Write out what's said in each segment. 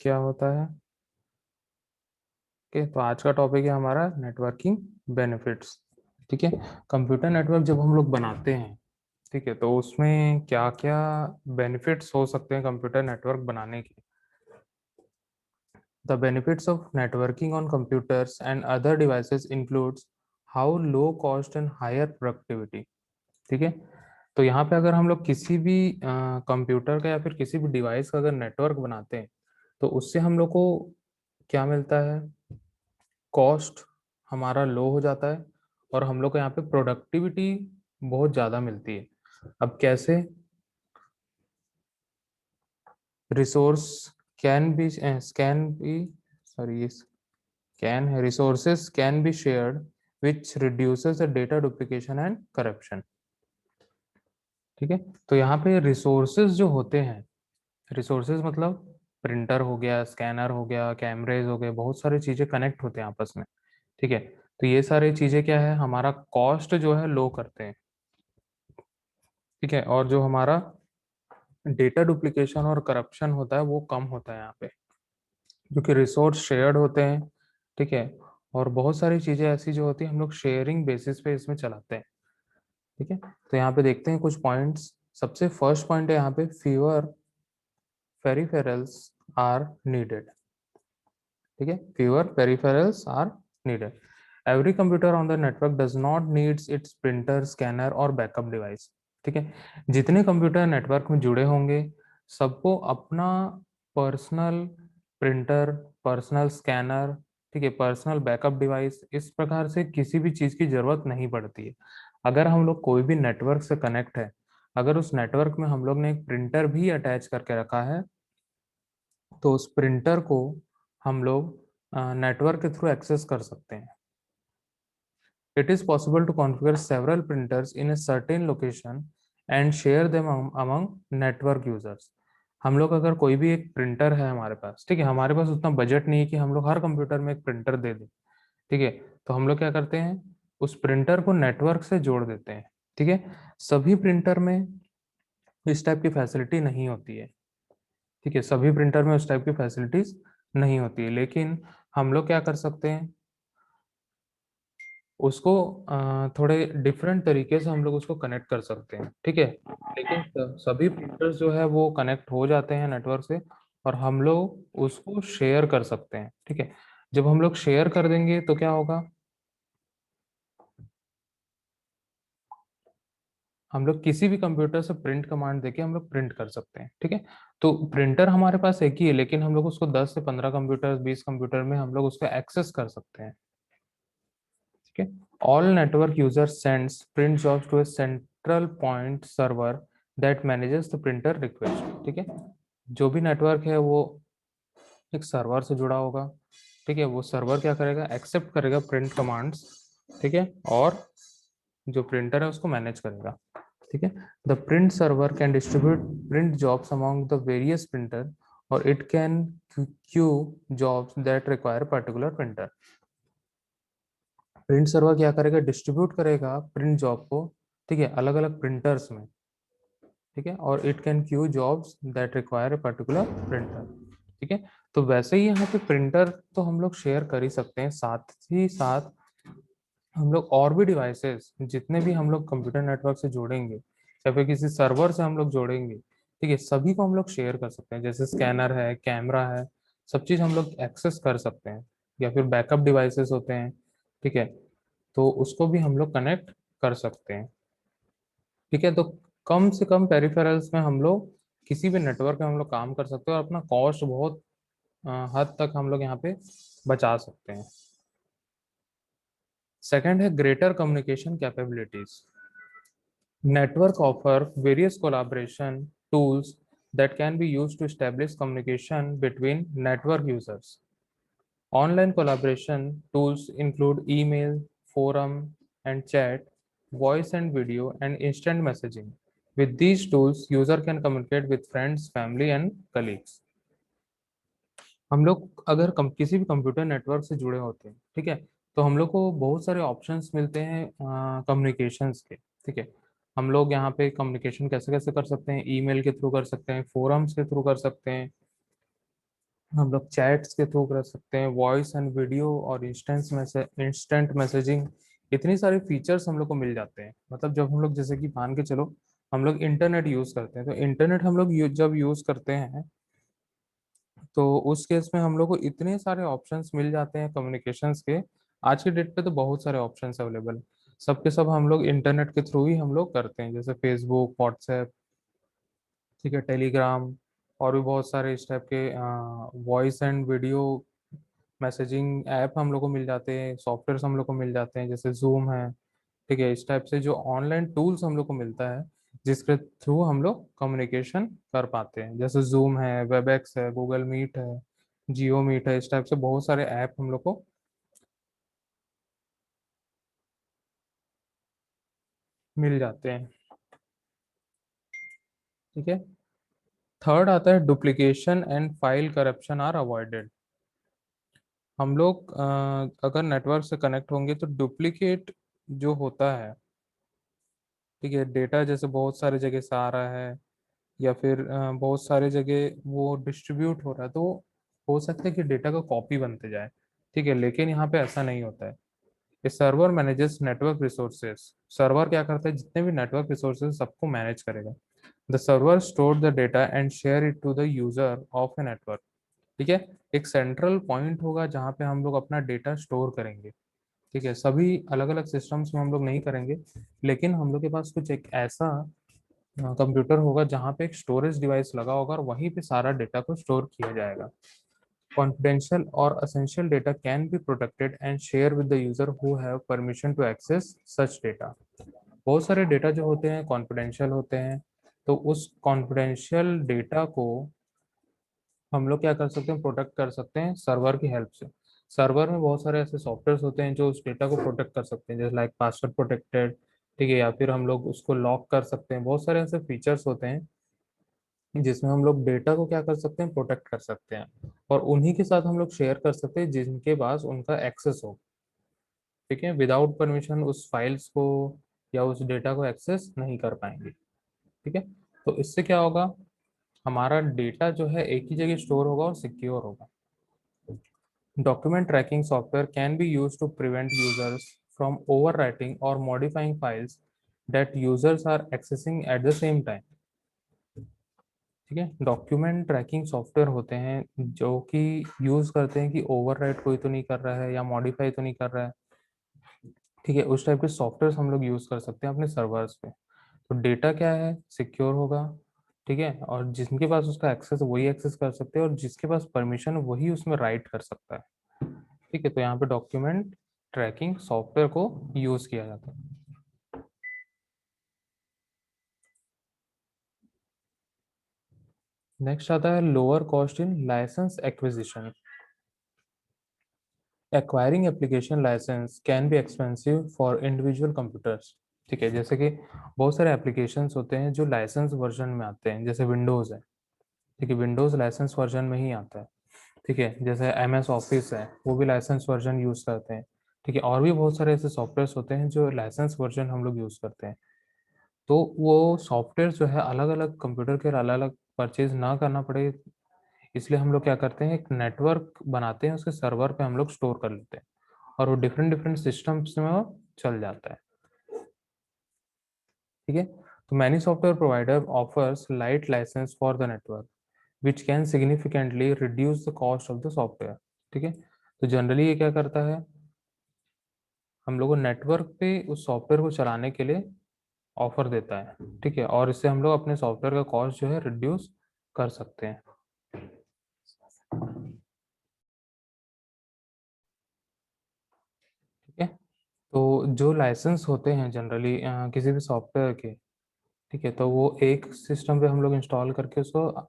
क्या होता है। ओके, तो आज का टॉपिक है हमारा नेटवर्किंग बेनिफिट्स। ठीक है। कंप्यूटर नेटवर्क जब हम लोग बनाते हैं, ठीक है, तो उसमें क्या क्या बेनिफिट्स हो सकते हैं कंप्यूटर नेटवर्क बनाने के। The benefits of networking on computers and other devices includes how low cost and higher productivity. ठीक है। तो यहाँ पे अगर हम लोग किसी भी कंप्यूटर का या फिर किसी भी डिवाइस का अगर नेटवर्क बनाते हैं, तो उससे हम लोग को क्या मिलता है। कॉस्ट हमारा लो हो जाता है और हम लोग को यहाँ पे प्रोडक्टिविटी बहुत ज़्यादा मिलती है। अब कैसे। रिसोर्स कैन बी सॉरी ये कैन है, resources can be shared which reduces the data duplication and corruption. ठीक है। तो यहाँ पे रिसोर्सेज जो होते हैं, रिसोर्सेज मतलब प्रिंटर हो गया, स्कैनर हो गया, कैमरेज हो गए, बहुत सारी चीजें कनेक्ट होते हैं आपस में। ठीक है। तो ये सारी चीजें क्या है, हमारा कॉस्ट जो है लो करते हैं। ठीक है। और जो हमारा डेटा डुप्लीकेशन और करप्शन होता है वो कम होता है यहाँ पे, क्योंकि रिसोर्स शेयर्ड होते हैं। ठीक है। और बहुत सारी चीजें ऐसी जो होती है हम लोग शेयरिंग बेसिस पे इसमें चलाते हैं। ठीक है। तो यहाँ पे देखते हैं कुछ पॉइंट्स। सबसे फर्स्ट पॉइंट है यहाँ पे, फीवर पेरिफेरल्स आर नीडेड। ठीक है। fewer peripherals are needed. Every computer on the network does not needs its printer, scanner और बैकअप डिवाइस। ठीक है। जितने कंप्यूटर नेटवर्क में जुड़े होंगे सबको अपना पर्सनल प्रिंटर, पर्सनल स्कैनर, ठीक है, पर्सनल बैकअप डिवाइस, इस प्रकार से किसी भी चीज की जरूरत नहीं पड़ती है। अगर हम लोग कोई भी नेटवर्क से कनेक्ट है, अगर उस नेटवर्क में हम लोग ने एक प्रिंटर भी अटैच करके रखा है, तो उस प्रिंटर को हम लोग नेटवर्क के थ्रू एक्सेस कर सकते हैं। It is possible to configure several printers in a certain location and share them among network users. हम लोग अगर कोई भी एक प्रिंटर है हमारे पास, ठीक है, हमारे पास उतना बजट नहीं है कि हम लोग हर कंप्यूटर में एक प्रिंटर दे दें। ठीक है। तो हम लोग क्या करते हैं, उस प्रिंटर को नेटवर्क से जोड़ देते हैं। ठीक है। सभी प्रिंटर में इस टाइप की फैसिलिटी नहीं होती है। ठीक है। सभी प्रिंटर में उस टाइप की फैसिलिटीज नहीं होती है, लेकिन हम लोग क्या कर सकते हैं, उसको थोड़े डिफरेंट तरीके से हम लोग उसको कनेक्ट कर सकते हैं। ठीक है। लेकिन सभी प्रिंटर्स जो है वो कनेक्ट हो जाते हैं नेटवर्क से, और हम लोग उसको शेयर कर सकते हैं। ठीक है। जब हम लोग शेयर कर देंगे तो क्या होगा, हम लोग किसी भी कंप्यूटर से प्रिंट कमांड देके हम लोग प्रिंट कर सकते हैं। ठीक है। तो प्रिंटर हमारे पास एक ही है, लेकिन हम लोग उसको 10 से 15 कंप्यूटर, 20 कंप्यूटर में हम लोग उसको एक्सेस कर सकते हैं। ठीक है। All network user sends print jobs to a central point server that manages the printer request. ठीक है। जो भी नेटवर्क है वो एक सर्वर से जुड़ा होगा। ठीक है। वो सर्वर क्या करेगा, एक्सेप्ट करेगा प्रिंट कमांड्स। ठीक है। और जो प्रिंटर है उसको मैनेज करेगा। ठीक है। The print server can distribute print jobs among the various printer, और it can queue jobs that require particular printer. Print server क्या करेगा, डिस्ट्रीब्यूट करेगा प्रिंट जॉब को, ठीक है, अलग अलग प्रिंटर्स में। ठीक है। और it can queue jobs that require particular printer. ठीक है। तो वैसे ही यहाँ पे प्रिंटर तो हम लोग शेयर कर ही सकते हैं, साथ ही साथ हम लोग और भी डिवाइसेस जितने भी हम लोग कंप्यूटर नेटवर्क से जोड़ेंगे या फिर किसी सर्वर से हम लोग जोड़ेंगे, ठीक है, सभी को हम लोग शेयर कर सकते हैं। जैसे स्कैनर है, कैमरा है, सब चीज हम लोग एक्सेस कर सकते हैं। या फिर बैकअप डिवाइसेस होते हैं। ठीक है। तो उसको भी हम लोग कनेक्ट कर सकते हैं। ठीक है। तो कम से कम पेरिफेरल्स में हम लोग किसी भी नेटवर्क में हम लोग काम कर सकते हैं और अपना कॉस्ट बहुत हद तक हम लोग यहाँ पे बचा सकते हैं। सेकंड है greater communication capabilities. Network offer various collaboration tools that can be used to establish communication between network users. Online collaboration tools include email, forum, and chat, voice and video, and instant messaging. With these tools, user can communicate with friends, family, and colleagues. हम लोग अगर किसी भी computer network से जुड़े होते हैं, ठीक है, तो हम लोग को बहुत सारे ऑप्शंस मिलते हैं कम्युनिकेशंस के। ठीक है। हम लोग यहाँ पे कम्युनिकेशन कैसे कैसे कर सकते हैं, ईमेल के थ्रू कर सकते हैं, फोरम्स के थ्रू कर सकते हैं, हम लोग चैट्स के थ्रू कर सकते हैं, वॉइस एंड वीडियो और इंस्टेंट मैसेजिंग, इतनी सारे फीचर्स हम लोग को मिल जाते हैं। मतलब जब हम लोग, जैसे कि मान के चलो हम लोग इंटरनेट यूज करते हैं, तो इंटरनेट हम लोग जब यूज करते हैं तो उस केस में हम लोग को इतने सारे ऑप्शंस मिल जाते हैं कम्युनिकेशंस के। आज के डेट पे तो बहुत सारे ऑप्शंस अवेलेबल, सबके सब हम लोग इंटरनेट के थ्रू ही हम लोग करते हैं, जैसे फेसबुक, व्हाट्सएप, ठीक है, टेलीग्राम, और भी बहुत सारे इस टाइप के voice and video messaging app हम लोग को मिल जाते हैं, सॉफ्टवेयर हम लोग को मिल जाते हैं, जैसे जूम है। ठीक है, इस टाइप से जो ऑनलाइन टूल्स हम लोग को मिलता है जिसके थ्रू हम लोग कम्युनिकेशन कर पाते हैं, जैसे जूम है, वेबएक्स है, गूगल मीट है, जियो मीट है, इस टाइप से बहुत सारे ऐप हम लोग को मिल जाते हैं। ठीक है, थर्ड आता है duplication and file corruption are avoided. हम लोग अगर नेटवर्क से कनेक्ट होंगे तो डुप्लीकेट जो होता है, ठीक है, डेटा जैसे बहुत सारे जगह से आ रहा है या फिर बहुत सारे जगह वो डिस्ट्रीब्यूट हो रहा है, तो हो सकता है कि डेटा का कॉपी बनते जाए। ठीक है, लेकिन यहाँ पे ऐसा नहीं होता है। ये server manages network resources. Server क्या करता है, जितने भी नेटवर्क रिसोर्सेज सबको मैनेज करेगा। The server store the data and share it to the user of a network. ठीक है, एक सेंट्रल पॉइंट होगा जहाँ पे हम लोग अपना डेटा स्टोर करेंगे। ठीक है, सभी अलग अलग सिस्टम्स में हम लोग नहीं करेंगे, लेकिन हम लोग के पास कुछ एक ऐसा कंप्यूटर होगा जहाँ पे एक स्टोरेज डिवाइस लगा होगा और वहीं पे सारा डेटा को स्टोर किया जाएगा। कॉन्फिडेंशियल और essential data can be protected and share with the user who have permission to access such data. बहुत सारे डेटा जो होते हैं कॉन्फिडेंशियल होते हैं, तो उस कॉन्फिडेंशियल डेटा को हम लोग क्या कर सकते हैं, प्रोटेक्ट कर सकते हैं सर्वर की हेल्प से। सर्वर में बहुत सारे ऐसे सॉफ्टवेयर होते हैं जो उस डेटा को प्रोटेक्ट कर सकते हैं, जैसे लाइक पासवर्ड प्रोटेक्टेड। ठीक है, या फिर हम लोग उसको लॉक कर सकते हैं, बहुत सारे ऐसे फीचर्स होते हैं जिसमें हम लोग डेटा को क्या कर सकते हैं, प्रोटेक्ट कर सकते हैं, और उन्हीं के साथ हम लोग शेयर कर सकते हैं जिनके पास उनका एक्सेस हो। ठीक है, विदाउट परमिशन उस फाइल्स को या उस डेटा को एक्सेस नहीं कर पाएंगे। ठीक है, तो इससे क्या होगा, हमारा डेटा जो है एक ही जगह स्टोर होगा और सिक्योर होगा। Document tracking software can be use to prevent users from overwriting or modifying files that users are accessing at the same time। ठीक है, डॉक्यूमेंट ट्रैकिंग सॉफ्टवेयर होते हैं जो कि यूज करते हैं कि ओवरराइट कोई तो नहीं कर रहा है या मॉडिफाई तो नहीं कर रहा है। ठीक है, उस टाइप के सॉफ्टवेयर हम लोग यूज कर सकते हैं अपने सर्वर्स पे। तो डेटा क्या है, सिक्योर होगा। ठीक है, और जिनके पास उसका एक्सेस वही एक्सेस कर सकते हैं और जिसके पास परमिशन वही उसमें राइट कर सकता है। ठीक है, तो यहाँ पे डॉक्यूमेंट ट्रैकिंग सॉफ्टवेयर को यूज किया जाता है। नेक्स्ट आता है lower cost in license acquisition. Acquiring application license can be expensive for individual computers. ठीक है, जैसे कि बहुत सारे एप्लीकेशंस होते हैं जो लाइसेंस वर्जन में आते हैं, जैसे विंडोज़ है। ठीक है, विंडोज़ लाइसेंस वर्जन में ही आता है। ठीक है, जैसे एम एस ऑफिस है, वो भी लाइसेंस वर्जन यूज़ करते हैं। ठीक है, और भी बहुत सारे ऐसे सॉफ्टवेयर होते हैं जो लाइसेंस वर्जन हम लोग यूज़ करते हैं। तो वो सॉफ्टवेयर जो है अलग अलग कंप्यूटर के अलग अलग परचेज ना करना पड़े, इसलिए हम लोग क्या करते हैं, एक नेटवर्क बनाते हैं, उसके सर्वर पे हम लोग स्टोर कर लेते हैं और वो डिफरेंट डिफरेंट सिस्टम्स में वो चल जाता है। ठीक है, तो many software provider offers light license for the network which can significantly reduce the cost of the software. ठीक है, तो जनरली ये क्या करता है, हम लोग को नेटवर्क पे उस सॉफ्टवेयर को चलाने के लिए ऑफर देता है। ठीक है, और इससे हम लोग अपने सॉफ्टवेयर का कॉस्ट जो है रिड्यूस कर सकते हैं। ठीक है, तो जो लाइसेंस होते हैं जनरली किसी भी सॉफ्टवेयर के, ठीक है, तो वो एक सिस्टम पे हम लोग इंस्टॉल करके उसको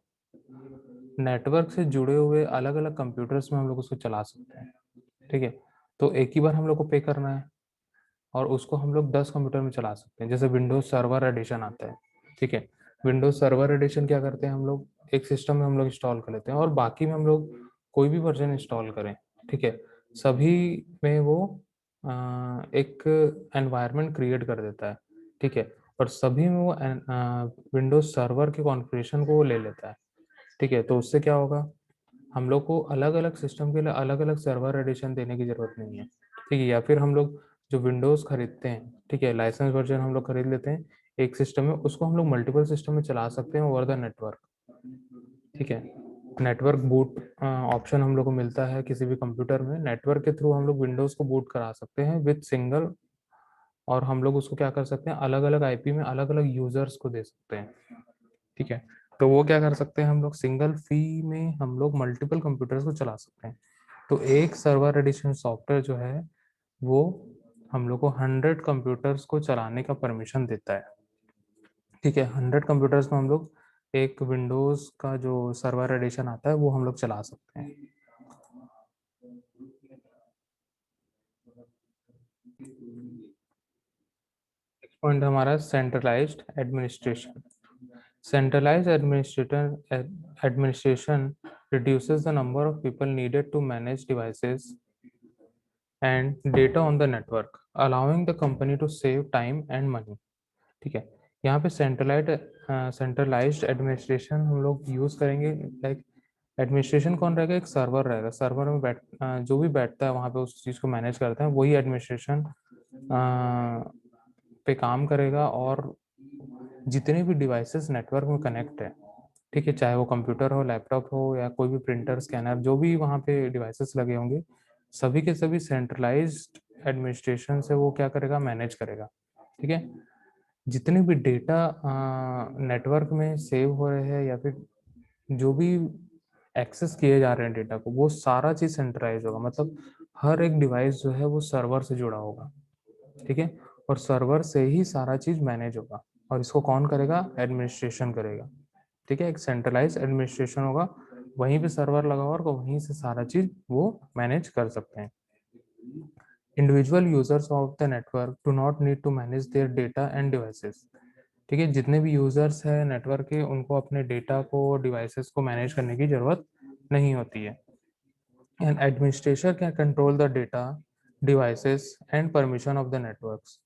नेटवर्क से जुड़े हुए अलग अलग कंप्यूटर्स में हम लोग उसको चला सकते हैं। ठीक है, तो एक ही बार हम लोग को पे करना है और उसको हम लोग 10 कंप्यूटर में चला सकते हैं, जैसे विंडोज सर्वर एडिशन आता है। ठीक है, विंडोज सर्वर एडिशन क्या करते हैं, हम लोग एक सिस्टम में हम लोग इंस्टॉल कर लेते हैं और बाकी में हम लोग कोई भी वर्जन इंस्टॉल करें, ठीक है, सभी में वो एक एनवायरनमेंट क्रिएट कर देता है। ठीक है, और सभी में वो विंडोज सर्वर के कॉन्फ़िगरेशन को वो ले लेता है। ठीक है, तो उससे क्या होगा, हम लोग को अलग अलग सिस्टम के लिए अलग अलग सर्वर एडिशन देने की जरूरत नहीं है, ठीक है। या फिर हम लोग जो विंडोज खरीदते हैं, ठीक है, लाइसेंस वर्जन हम लोग खरीद लेते हैं एक सिस्टम में, उसको हम लोग मल्टीपल सिस्टम में चला सकते हैं ओवर द नेटवर्क, ठीक है। नेटवर्क बूट ऑप्शन हम लोग को मिलता है किसी भी कंप्यूटर में, नेटवर्क के थ्रू हम लोग विंडोज को बूट करा सकते हैं विद सिंगल, और हम लोग उसको क्या कर सकते हैं, अलग अलग आईपी में अलग अलग यूजर्स को दे सकते हैं, ठीक है। तो वो क्या कर सकते हैं, हम लोग सिंगल फी में हम लोग मल्टीपल कंप्यूटर्स को चला सकते हैं। तो एक सर्वर एडिशन सॉफ्टवेयर जो है वो हम लोग को 100 कंप्यूटर्स को चलाने का परमिशन देता है, ठीक है। 100 कंप्यूटर्स में हम लोग एक विंडोज का जो सर्वर एडिशन आता है वो हम लोग चला सकते हैं। नेक्स्ट पॉइंट हमारा centralised administration. Centralized administration reduces the number of people needed to manage devices and data on the network, allowing the company to save time and money, ठीक है। यहाँ पे सेंट्रलाइज्ड एडमिनिस्ट्रेशन हम लोग यूज करेंगे, like administration कौन रहेगा, एक सर्वर रहेगा, सर्वर में जो भी बैठता है वहाँ पे उस चीज़ को मैनेज करता है वही एडमिनिस्ट्रेशन पे काम करेगा, और जितने भी डिवाइसेस नेटवर्क में कनेक्ट है, ठीक है, चाहे वो कंप्यूटर हो, लैपटॉप हो, या कोई भी प्रिंटर, स्कैनर, जो भी वहाँ पे डिवाइसेस लगे होंगे, सभी के सभी सेंट्रलाइज्ड एडमिनिस्ट्रेशन से वो क्या करेगा, मैनेज करेगा, ठीक है। जितने भी डेटा नेटवर्क में सेव हो रहे हैं या फिर जो भी एक्सेस किए जा रहे हैं डेटा को, वो सारा चीज सेंट्रलाइज होगा, मतलब हर एक डिवाइस जो है वो सर्वर से जुड़ा होगा, ठीक है। और सर्वर से ही सारा चीज मैनेज होगा, और इसको कौन करेगा, एडमिनिस्ट्रेशन करेगा, ठीक है। एक सेंट्रलाइज एडमिनिस्ट्रेशन होगा, वहीं पे सर्वर लगा होगा और वहीं से सारा चीज वो मैनेज कर सकते हैं। Individual users of the network do not need to manage their data and devices, ठीक है। जितने भी यूजर्स हैं नेटवर्क के, उनको अपने डेटा को, डिवाइसेस को मैनेज करने की जरूरत नहीं होती है। And administrator can control the data, devices and permission of the networks,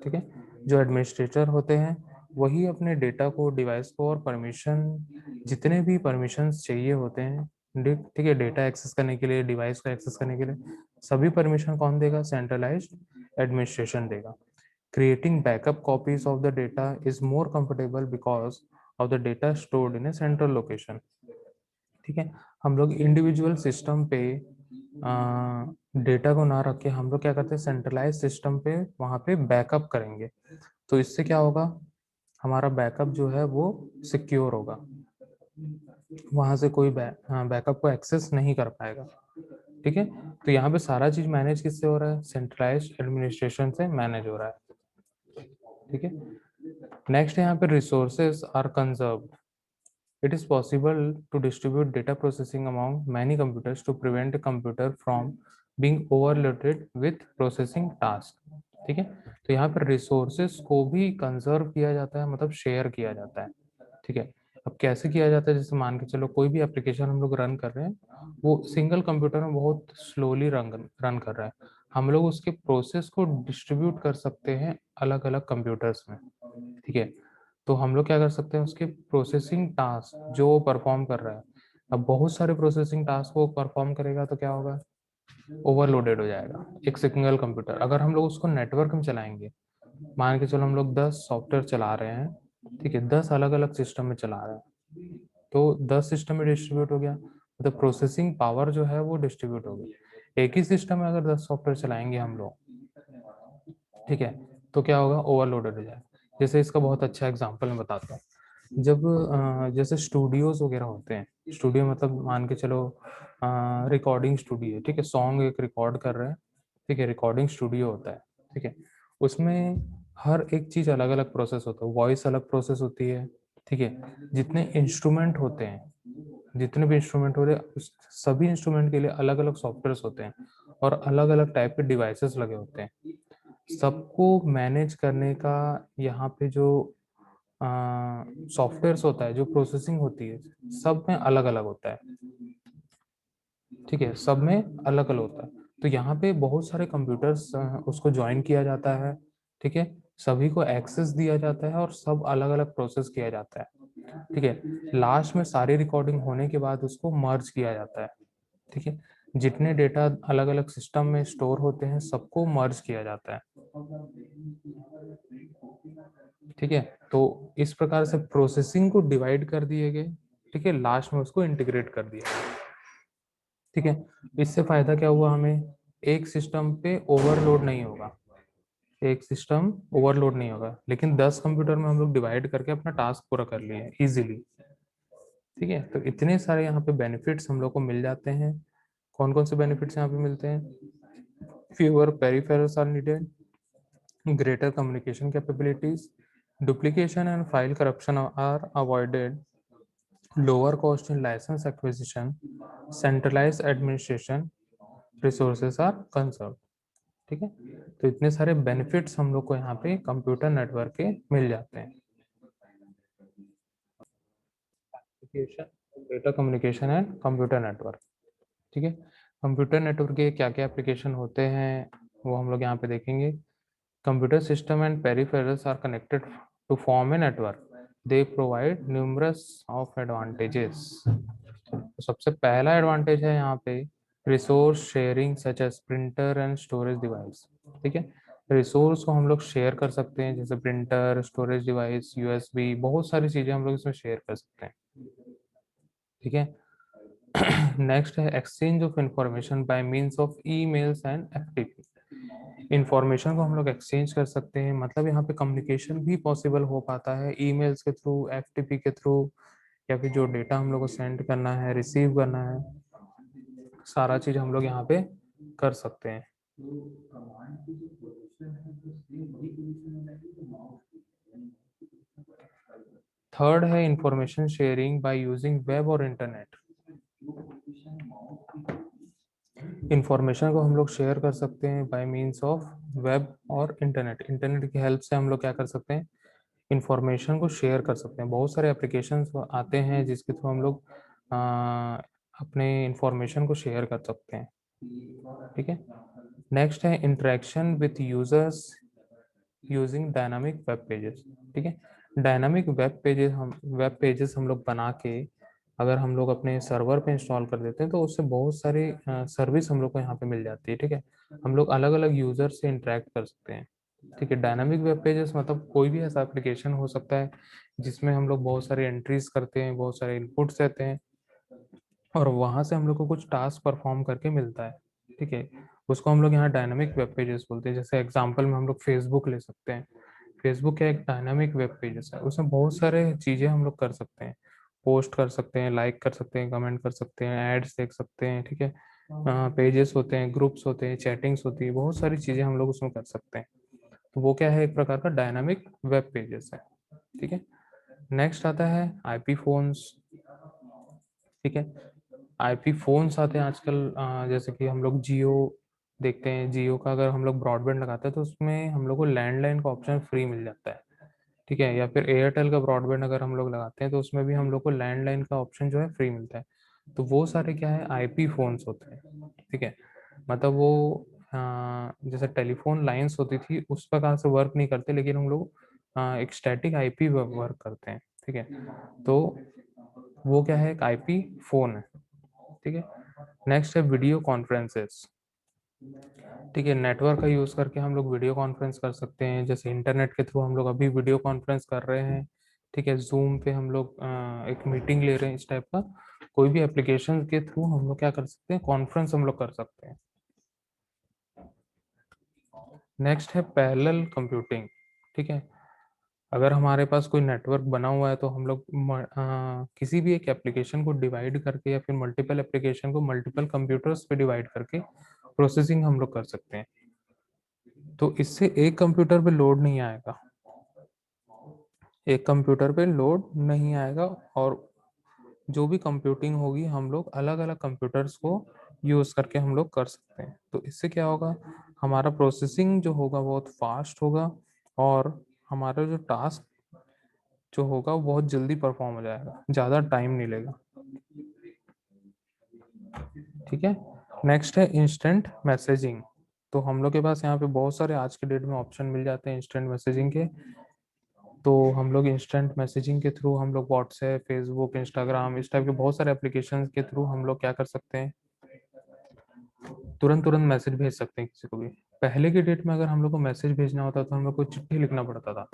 ठीक है। जो एडमिनिस्ट्रेटर होते हैं वही अपने डेटा को, डिवाइस को, और परमिशन, जितने भी परमिशंस चाहिए होते हैं, ठीक है, डेटा एक्सेस करने के लिए, डिवाइस को एक्सेस करने के लिए, सभी परमिशन कौन देगा, सेंट्रलाइज्ड एडमिनिस्ट्रेशन देगा। Creating backup copies of the data is more comfortable because of the data stored in A central location, ठीक है। हम लोग इंडिविजुअल सिस्टम पे डेटा को ना रख के हम लोग क्या करते हैं, सेंट्रलाइज सिस्टम पे वहाँ पे बैकअप करेंगे। तो इससे क्या होगा, हमारा बैकअप जो है वो सिक्योर होगा, वहां से कोई बैकअप को एक्सेस नहीं कर पाएगा, ठीक है। तो यहाँ पे सारा चीज मैनेज किससे हो रहा है, सेंट्रलाइज एडमिनिस्ट्रेशन से मैनेज हो रहा है, ठीक है। नेक्स्ट यहाँ पे resources are conserved. It is possible to distribute data processing among many computers to prevent a computer from being overloaded with processing task, ठीक है। तो यहाँ पर रिसोर्सेस को भी कंजर्व किया जाता है, मतलब शेयर किया जाता है, ठीक है। अब कैसे किया जाता है, जैसे मान के चलो कोई भी एप्लीकेशन हम लोग रन कर रहे हैं, वो सिंगल कंप्यूटर में बहुत स्लोली रन कर रहा है, हम लोग उसके प्रोसेस को डिस्ट्रीब्यूट कर सकते हैं अलग अलग कंप्यूटर्स में, ठीक है। तो हम लोग क्या कर सकते हैं, उसके प्रोसेसिंग टास्क जो वो परफॉर्म कर रहा है, अब बहुत सारे प्रोसेसिंग टास्क वो परफॉर्म करेगा तो क्या होगा, ओवरलोडेड हो जाएगा एक सिंगल कंप्यूटर। अगर हम लोग उसको नेटवर्क में चलाएंगे, मान के चलो हम लोग 10 सॉफ्टवेयर चला रहे हैं, ठीक है, 10 अलग अलग सिस्टम में चला रहे हैं, तो 10 सिस्टम में डिस्ट्रीब्यूट हो गया, मतलब प्रोसेसिंग पावर जो है वो डिस्ट्रीब्यूट हो गई। एक ही सिस्टम में अगर 10 सॉफ्टवेयर चलाएंगे हम लोग, ठीक है, तो क्या होगा, ओवरलोडेड हो जाएगा। जैसे इसका बहुत अच्छा एग्जांपल मैं बताता हूँ। जब जैसे स्टूडियोज वगैरह होते हैं, स्टूडियो मतलब मान के चलो रिकॉर्डिंग स्टूडियो, ठीक है, सॉन्ग एक रिकॉर्ड कर रहे हैं, ठीक है, रिकॉर्डिंग स्टूडियो होता है, ठीक है। उसमें हर एक चीज अलग अलग प्रोसेस होता है, वॉइस अलग प्रोसेस होती है, ठीक है। जितने इंस्ट्रूमेंट होते हैं, जितने भी इंस्ट्रूमेंट हो रहे हैं, उस सभी इंस्ट्रूमेंट के लिए अलग अलग सॉफ्टवेयर होते हैं, और अलग अलग टाइप के डिवाइसेस लगे होते हैं। सबको मैनेज करने का यहाँ पे जो सॉफ्टवेयर होता है, जो प्रोसेसिंग होती है, सब में अलग अलग होता है, ठीक है, सब में अलग अलग होता है। तो यहाँ पे बहुत सारे कंप्यूटर्स उसको ज्वाइन किया जाता है, ठीक है, सभी को एक्सेस दिया जाता है और सब अलग अलग प्रोसेस किया जाता है। ठीक है, लास्ट में सारी रिकॉर्डिंग होने के बाद उसको मर्ज किया जाता है। ठीक है, जितने डेटा अलग अलग सिस्टम में स्टोर होते हैं सबको मर्ज किया जाता है। ठीक है, तो इस प्रकार से प्रोसेसिंग को डिवाइड कर दिए गए। ठीक है, लास्ट में उसको इंटीग्रेट कर दिया। ठीक है, इससे फायदा क्या हुआ हमें, एक सिस्टम पे ओवरलोड नहीं होगा, एक सिस्टम ओवरलोड नहीं होगा, लेकिन 10 कंप्यूटर में हम लोग डिवाइड करके अपना टास्क पूरा कर लिए इजीली। ठीक है, तो इतने सारे यहाँ पे बेनिफिट्स हम लोग को मिल जाते हैं। कौन कौन से बेनिफिट्स यहाँ पे मिलते हैं, fewer peripherals are needed, greater communication capabilities, duplication and file corruption are avoided, lower cost in license acquisition, centralized administration, resources are conserved। ठीक है, तो इतने सारे बेनिफिट्स हम लोग को यहाँ पे कंप्यूटर नेटवर्क के मिल जाते हैं। Data communication and computer network. ठीक है, कंप्यूटर नेटवर्क के क्या क्या एप्लीकेशन होते हैं वो हम लोग यहाँ पे देखेंगे। Computer system and peripherals are connected to form a network, they provide numerous of advantages. तो सबसे पहला एडवांटेज है यहाँ पे resource sharing such as printer and storage device. ठीक है, रिसोर्स को हम लोग शेयर कर सकते हैं, जैसे प्रिंटर, स्टोरेज डिवाइस, यूएसबी, बहुत सारी चीजें हम लोग इसमें शेयर कर सकते हैं। ठीक है, नेक्स्ट है exchange of information by means of emails and FTP. Information को हम लोग एक्सचेंज कर सकते हैं, मतलब यहाँ पे कम्युनिकेशन भी पॉसिबल हो पाता है ईमेल्स के थ्रू, एफटीपी के थ्रू, या फिर जो डेटा हम लोग को सेंड करना है, रिसीव करना है, सारा चीज हम लोग यहाँ पे कर सकते हैं। थर्ड है information sharing by using web और इंटरनेट। इंफॉर्मेशन को हम लोग शेयर कर सकते हैं बाय मींस ऑफ वेब और इंटरनेट। इंटरनेट की हेल्प से हम लोग क्या कर सकते हैं, इंफॉर्मेशन को शेयर कर सकते हैं। बहुत सारे एप्लीकेशंस आते हैं जिसके थ्रू हम लोग अपने इंफॉर्मेशन को शेयर कर सकते हैं। ठीक है, नेक्स्ट है interaction with users using dynamic web pages. ठीक है, डायनामिक वेब पेजेस हम लोग बना के अगर हम लोग अपने सर्वर पे इंस्टॉल कर देते हैं तो उससे बहुत सारी सर्विस हम लोग को यहाँ पे मिल जाती है। ठीक है, हम लोग अलग अलग यूजर से इंटरेक्ट कर सकते हैं। ठीक है, डायनामिक वेब पेजेस मतलब कोई भी ऐसा एप्लीकेशन हो सकता है जिसमें हम लोग बहुत सारे एंट्रीज करते हैं, बहुत सारे इनपुट्स देते हैं और वहां से हम लोग को कुछ टास्क परफॉर्म करके मिलता है। ठीक है, उसको हम लोग यहाँ डायनामिक वेब पेजेस बोलते हैं। जैसे एग्जांपल में हम लोग फेसबुक ले सकते हैं। फेसबुक क्या एक डायनामिक वेब पेजेस है, उसमें बहुत सारे चीजें हम लोग कर सकते हैं, पोस्ट कर सकते हैं, लाइक कर सकते हैं, कमेंट कर सकते हैं, एड्स देख सकते हैं। ठीक है, पेजेस होते हैं, ग्रुप्स होते हैं, चैटिंग्स होती है, बहुत सारी चीजें हम लोग उसमें कर सकते हैं। तो वो क्या है, एक प्रकार का डायनामिक वेब पेजेस है। ठीक है, नेक्स्ट आता है आईपी फोन्स। ठीक है, आईपी फोन्स आते हैं आजकल, जैसे कि हम लोग जियो देखते हैं, जियो का अगर हम लोग ब्रॉडबैंड लगाते हैं तो उसमें हम लोग को लैंडलाइन का ऑप्शन फ्री मिल जाता है। ठीक है, या फिर एयरटेल का ब्रॉडबैंड अगर हम लोग लगाते हैं तो उसमें भी हम लोग को लैंडलाइन का ऑप्शन जो है फ्री मिलता है। तो वो सारे क्या है, आईपी फोन्स होते हैं। ठीक है, मतलब वो जैसे टेलीफोन लाइंस होती थी उस प्रकार से वर्क नहीं करते, लेकिन हम लोग एक स्टैटिक आईपी वर्क करते हैं। ठीक है, तो वो क्या है, एक आईपी फोन है। ठीक है, नेक्स्ट है वीडियो कॉन्फ्रेंसेस। ठीक है, नेटवर्क का यूज करके हम लोग वीडियो कॉन्फ्रेंस कर सकते हैं, जैसे इंटरनेट के थ्रू हम लोग अभी वीडियो कॉन्फ्रेंस कर रहे हैं। ठीक है, जूम पे हम लोग एक मीटिंग ले रहे हैं, इस टाइप का कोई भी एप्लीकेशन के थ्रू हम लोग क्या कर सकते हैं, कॉन्फ्रेंस हम लोग कर सकते हैं। नेक्स्ट है पैरेलल कंप्यूटिंग। ठीक है, अगर हमारे पास कोई नेटवर्क बना हुआ है तो हम लोग किसी भी एक एप्लीकेशन को डिवाइड करके या फिर मल्टीपल एप्लीकेशन को मल्टीपल कंप्यूटर्स पे डिवाइड करके प्रोसेसिंग हम लोग कर सकते हैं। तो इससे एक कंप्यूटर पे लोड नहीं आएगा, एक कंप्यूटर पे लोड नहीं आएगा, और जो भी कंप्यूटिंग होगी हम लोग अलग अलग कंप्यूटर्स को यूज करके हम लोग कर सकते हैं। तो इससे क्या होगा, हमारा प्रोसेसिंग जो होगा बहुत फास्ट होगा और हमारा जो टास्क जो होगा वो बहुत जल्दी परफॉर्म हो जाएगा, ज़्यादा टाइम नहीं लेगा। ठीक है, नेक्स्ट है इंस्टेंट मैसेजिंग। तो हम लोग के पास यहाँ पे बहुत सारे आज के डेट में ऑप्शन मिल जाते हैं इंस्टेंट मैसेजिंग के। तो हम लोग इंस्टेंट मैसेजिंग के थ्रू हम लोग व्हाट्सएप, फेसबुक, इंस्टाग्राम, इस टाइप के बहुत सारे एप्लीकेशन के थ्रू हम लोग क्या कर सकते हैं, तुरंत तुरंत मैसेज भेज सकते हैं किसी को भी। पहले की डेट में अगर हम लोग को मैसेज भेजना होता तो हम लोग को चिट्ठी लिखना पड़ता था।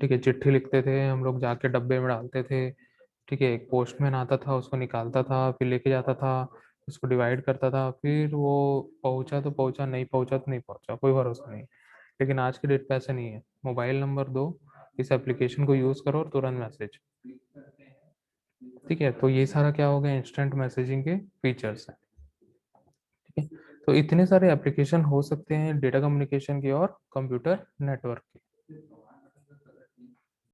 ठीक है, चिट्ठी लिखते थे हम लोग, जाके डब्बे में डालते थे। ठीक है, एक पोस्टमैन आता था, उसको निकालता था, फिर लेके जाता था, उसको डिवाइड करता था, फिर वो पहुंचा तो पहुंचा, नहीं पहुंचा तो नहीं पहुंचा, कोई भरोसा नहीं। लेकिन आज की डेट पे ऐसा नहीं है, मोबाइल नंबर दो, इस एप्लीकेशन को यूज करो और तुरंत मैसेज। ठीक है, तो ये सारा क्या हो गया, इंस्टेंट मैसेजिंग के फीचर्स हैं। ठीक है, तो इतने सारे एप्लीकेशन हो सकते हैं डेटा कम्युनिकेशन के और कंप्यूटर नेटवर्क